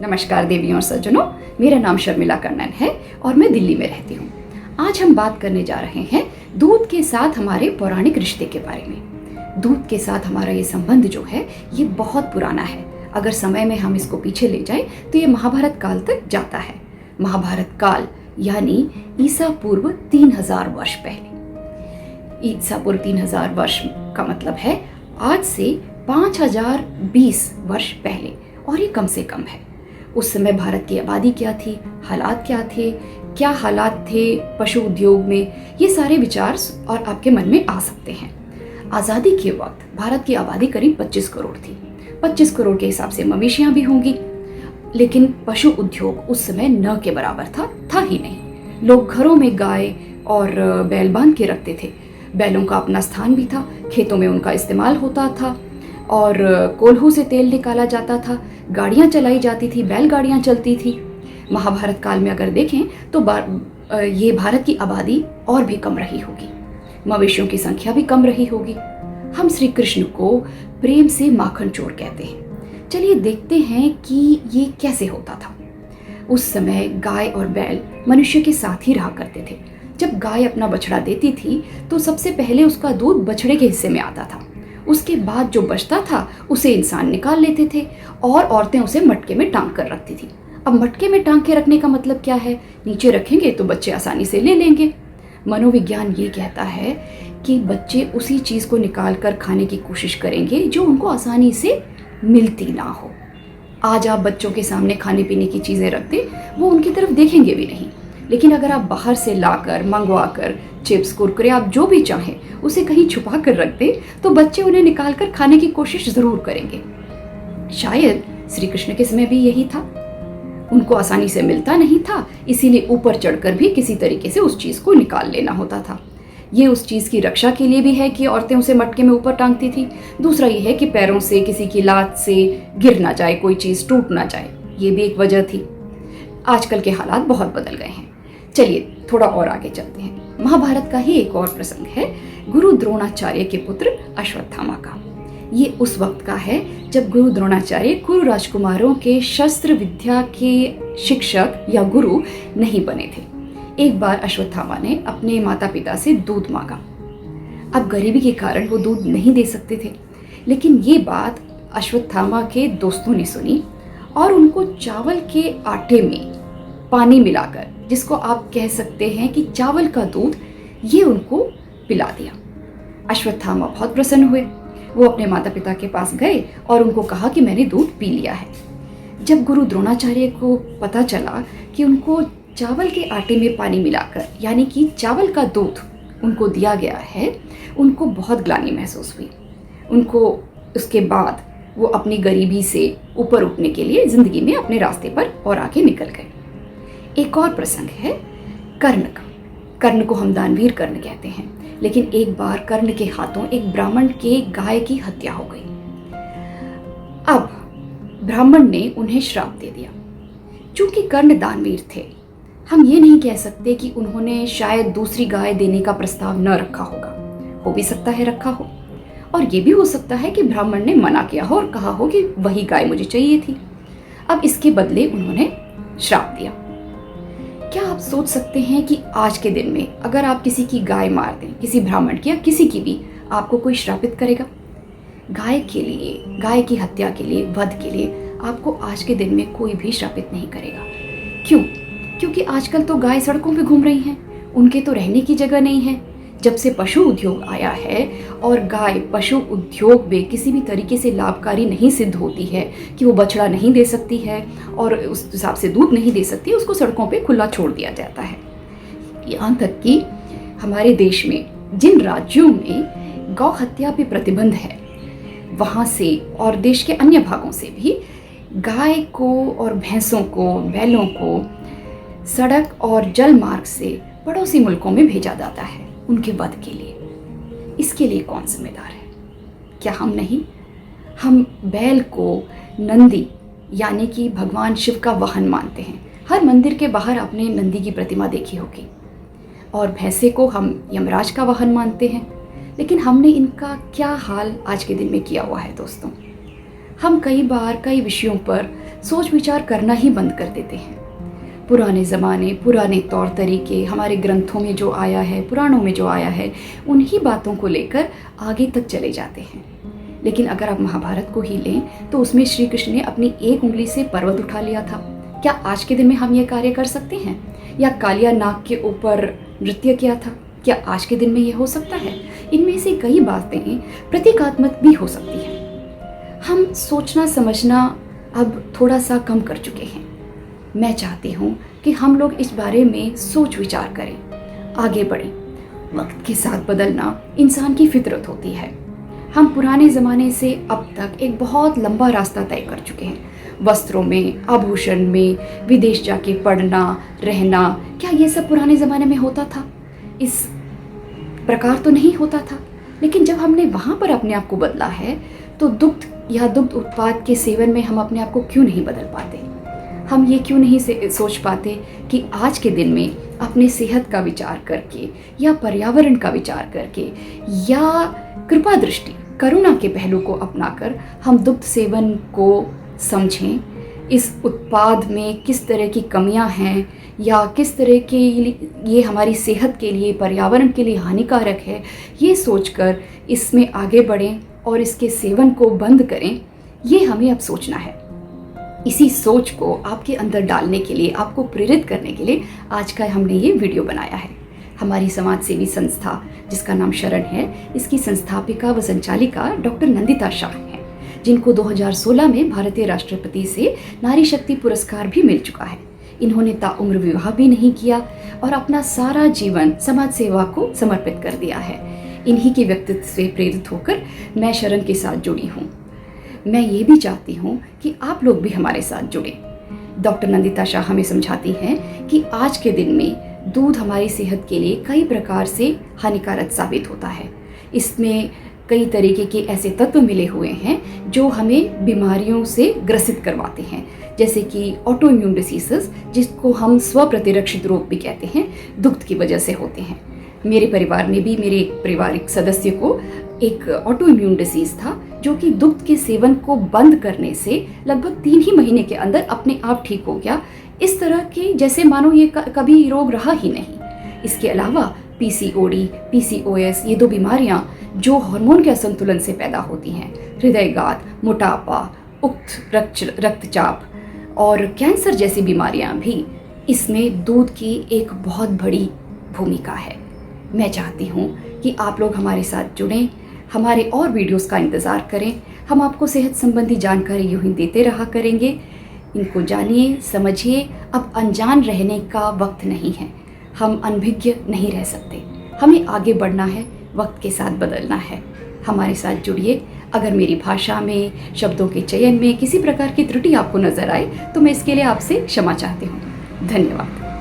नमस्कार देवियों और सज्जनों, मेरा नाम शर्मिला कर्णन है और मैं दिल्ली में रहती हूँ। आज हम बात करने जा रहे हैं दूध के साथ हमारे पौराणिक रिश्ते के बारे में। दूध के साथ हमारा ये संबंध जो है ये बहुत पुराना है। अगर समय में हम इसको पीछे ले जाएं तो ये महाभारत काल तक जाता है। महाभारत काल यानी ईसा पूर्व 3000 वर्ष पहले। ईसा पूर्व 3000 वर्ष का मतलब है आज से 5020 वर्ष पहले, और ये कम से कम है। उस समय भारत की आबादी क्या थी, हालात क्या हालात थे पशु उद्योग में, ये सारे विचार और आपके मन में आ सकते हैं। आज़ादी के वक्त भारत की आबादी करीब 25 करोड़ थी। 25 करोड़ के हिसाब से मवेशियाँ भी होंगी, लेकिन पशु उद्योग उस समय न के बराबर था ही नहीं। लोग घरों में गाय और बैल बांध के रखते थे। बैलों का अपना स्थान भी था, खेतों में उनका इस्तेमाल होता था और कोल्हू से तेल निकाला जाता था। गाड़ियाँ चलाई जाती थी, बैलगाड़ियाँ चलती थी। महाभारत काल में अगर देखें तो ये भारत की आबादी और भी कम रही होगी, मवेशियों की संख्या भी कम रही होगी। हम श्री कृष्ण को प्रेम से माखन चोर कहते हैं। चलिए देखते हैं कि ये कैसे होता था। उस समय गाय और बैल मनुष्य के साथ ही रहा करते थे। जब गाय अपना बछड़ा देती थी तो सबसे पहले उसका दूध बछड़े के हिस्से में आता था। उसके बाद जो बचता था उसे इंसान निकाल लेते थे और औरतें उसे मटके में टांग कर रखती थी। अब मटके में टांग के रखने का मतलब क्या है? नीचे रखेंगे तो बच्चे आसानी से ले लेंगे। मनोविज्ञान ये कहता है कि बच्चे उसी चीज़ को निकाल कर खाने की कोशिश करेंगे जो उनको आसानी से मिलती ना हो। आज आप बच्चों के सामने खाने पीने की चीज़ें रख दें, वो उनकी तरफ देखेंगे भी नहीं। लेकिन अगर आप बाहर से लाकर मंगवा कर चिप्स कुरकुरे आप जो भी चाहें उसे कहीं छुपा कर रख दें तो बच्चे उन्हें निकाल कर खाने की कोशिश ज़रूर करेंगे। शायद श्री कृष्ण के समय भी यही था। उनको आसानी से मिलता नहीं था, इसीलिए ऊपर चढ़कर भी किसी तरीके से उस चीज़ को निकाल लेना होता था। ये उस चीज़ की रक्षा के लिए भी है कि औरतें उसे मटके में ऊपर टांगती थी। दूसरा ये है कि पैरों से किसी की लात से गिर ना जाए, कोई चीज़ टूट ना जाए, ये भी एक वजह थी। आजकल के हालात बहुत बदल गए हैं। चलिए थोड़ा और आगे चलते हैं। महाभारत का ही एक और प्रसंग है गुरु द्रोणाचार्य के पुत्र अश्वत्थामा का। ये उस वक्त का है जब गुरु द्रोणाचार्य कुरु राजकुमारों के शस्त्र विद्या के शिक्षक या गुरु नहीं बने थे। एक बार अश्वत्थामा ने अपने माता पिता से दूध मांगा। अब गरीबी के कारण वो दूध नहीं दे सकते थे, लेकिन ये बात अश्वत्थामा के दोस्तों ने सुनी और उनको चावल के आटे में पानी मिलाकर, जिसको आप कह सकते हैं कि चावल का दूध, ये उनको पिला दिया। अश्वत्थामा बहुत प्रसन्न हुए। वो अपने माता पिता के पास गए और उनको कहा कि मैंने दूध पी लिया है। जब गुरु द्रोणाचार्य को पता चला कि उनको चावल के आटे में पानी मिलाकर यानी कि चावल का दूध उनको दिया गया है, उनको बहुत ग्लानि महसूस हुई। उनको उसके बाद वो अपनी गरीबी से ऊपर उठने के लिए ज़िंदगी में अपने रास्ते पर और आगे निकल गए। एक और प्रसंग है कर्ण का। कर्ण को हम दानवीर कर्ण कहते हैं, लेकिन एक बार कर्ण के हाथों एक ब्राह्मण के गाय की हत्या हो गई। अब ब्राह्मण ने उन्हें श्राप दे दिया। चूंकि कर्ण दानवीर थे, हम ये नहीं कह सकते कि उन्होंने शायद दूसरी गाय देने का प्रस्ताव न रखा होगा। हो भी सकता है रखा हो, और ये भी हो सकता है कि ब्राह्मण ने मना किया हो और कहा हो कि वही गाय मुझे चाहिए थी। अब इसके बदले उन्होंने श्राप दिया। क्या आप सोच सकते हैं कि आज के दिन में अगर आप किसी की गाय मार दें, किसी ब्राह्मण की या किसी की भी, आपको कोई श्रापित करेगा? गाय के लिए, गाय की हत्या के लिए, वध के लिए आपको आज के दिन में कोई भी श्रापित नहीं करेगा। क्यों? क्योंकि आजकल तो गाय सड़कों पे घूम रही हैं, उनके तो रहने की जगह नहीं है। जब से पशु उद्योग आया है और गाय पशु उद्योग में किसी भी तरीके से लाभकारी नहीं सिद्ध होती है कि वो बछड़ा नहीं दे सकती है और उस हिसाब से दूध नहीं दे सकती, उसको सड़कों पे खुला छोड़ दिया जाता है। यहाँ तक कि हमारे देश में जिन राज्यों में गौ हत्या पे प्रतिबंध है, वहाँ से और देश के अन्य भागों से भी गाय को और भैंसों को, बैलों को सड़क और जल मार्ग से पड़ोसी मुल्कों में भेजा जाता है उनके वध के लिए। इसके लिए कौन जिम्मेदार है? क्या हम नहीं? हम बैल को नंदी यानी कि भगवान शिव का वाहन मानते हैं। हर मंदिर के बाहर आपने नंदी की प्रतिमा देखी होगी। और भैंसे को हम यमराज का वाहन मानते हैं। लेकिन हमने इनका क्या हाल आज के दिन में किया हुआ है दोस्तों? हम कई बार कई विषयों पर सोच विचार करना ही बंद कर देते हैं। पुराने ज़माने, पुराने तौर तरीके, हमारे ग्रंथों में जो आया है, पुराणों में जो आया है, उन्हीं बातों को लेकर आगे तक चले जाते हैं। लेकिन अगर आप महाभारत को ही लें तो उसमें श्री कृष्ण ने अपनी एक उंगली से पर्वत उठा लिया था। क्या आज के दिन में हम ये कार्य कर सकते हैं? या कालिया नाग के ऊपर नृत्य किया था, क्या आज के दिन में ये हो सकता है? इनमें से कई बातें प्रतीकात्मक भी हो सकती हैं। हम सोचना समझना अब थोड़ा सा कम कर चुके हैं। मैं चाहती हूँ कि हम लोग इस बारे में सोच विचार करें, आगे बढ़ें। वक्त के साथ बदलना इंसान की फितरत होती है। हम पुराने ज़माने से अब तक एक बहुत लंबा रास्ता तय कर चुके हैं। वस्त्रों में, आभूषण में, विदेश जाके पढ़ना, रहना, क्या ये सब पुराने ज़माने में होता था? इस प्रकार तो नहीं होता था। लेकिन जब हमने वहाँ पर अपने आप को बदला है तो दुग्ध या दुग्ध उत्पाद के सेवन में हम अपने आप को क्यों नहीं बदल पाते? हम ये क्यों नहीं सोच पाते कि आज के दिन में अपने सेहत का विचार करके या पर्यावरण का विचार करके या कृपा दृष्टि, करुणा के पहलू को अपनाकर हम दुग्ध सेवन को समझें। इस उत्पाद में किस तरह की कमियां हैं या किस तरह के ये हमारी सेहत के लिए, पर्यावरण के लिए हानिकारक है, ये सोचकर इसमें आगे बढ़ें और इसके सेवन को बंद करें। ये हमें अब सोचना है। इसी सोच को आपके अंदर डालने के लिए, आपको प्रेरित करने के लिए आज का हमने ये वीडियो बनाया है। हमारी समाज सेवी संस्था जिसका नाम शरण है, इसकी संस्थापिका व संचालिका डॉक्टर नंदिता शाह हैं, जिनको 2016 में भारतीय राष्ट्रपति से नारी शक्ति पुरस्कार भी मिल चुका है। इन्होंने ताउम्र विवाह भी नहीं किया और अपना सारा जीवन समाज सेवा को समर्पित कर दिया है। इन्हीं के व्यक्तित्व से प्रेरित होकर मैं शरण के साथ जुड़ी हूँ। मैं ये भी चाहती हूँ कि आप लोग भी हमारे साथ जुड़ें। डॉक्टर नंदिता शाह हमें समझाती हैं कि आज के दिन में दूध हमारी सेहत के लिए कई प्रकार से हानिकारक साबित होता है। इसमें कई तरीके के ऐसे तत्व मिले हुए हैं जो हमें बीमारियों से ग्रसित करवाते हैं, जैसे कि ऑटो इम्यून डिसीजेस, जिसको हम स्वप्रतिरक्षित रोग भी कहते हैं, दुग्ध की वजह से होते हैं। मेरे परिवार में भी मेरे एक पारिवारिक सदस्य को एक ऑटो इम्यून डिसीज़ था, जो कि दुग्ध के सेवन को बंद करने से लगभग 3 ही महीने के अंदर अपने आप ठीक हो गया। इस तरह के जैसे मानो ये कभी रोग रहा ही नहीं। इसके अलावा पीसीओडी, पीसीओएस, ये 2 बीमारियां जो हार्मोन के असंतुलन से पैदा होती हैं, हृदयघात, मोटापा, उच्च रक्तचाप और कैंसर जैसी बीमारियां भी, इसमें दूध की एक बहुत बड़ी भूमिका है। मैं चाहती हूँ कि आप लोग हमारे साथ जुड़ें, हमारे और वीडियोस का इंतज़ार करें। हम आपको सेहत संबंधी जानकारी यूं ही देते रहा करेंगे। इनको जानिए, समझिए। अब अनजान रहने का वक्त नहीं है। हम अनभिज्ञ नहीं रह सकते। हमें आगे बढ़ना है, वक्त के साथ बदलना है। हमारे साथ जुड़िए। अगर मेरी भाषा में, शब्दों के चयन में किसी प्रकार की त्रुटि आपको नज़र आए तो मैं इसके लिए आपसे क्षमा चाहती हूँ। धन्यवाद।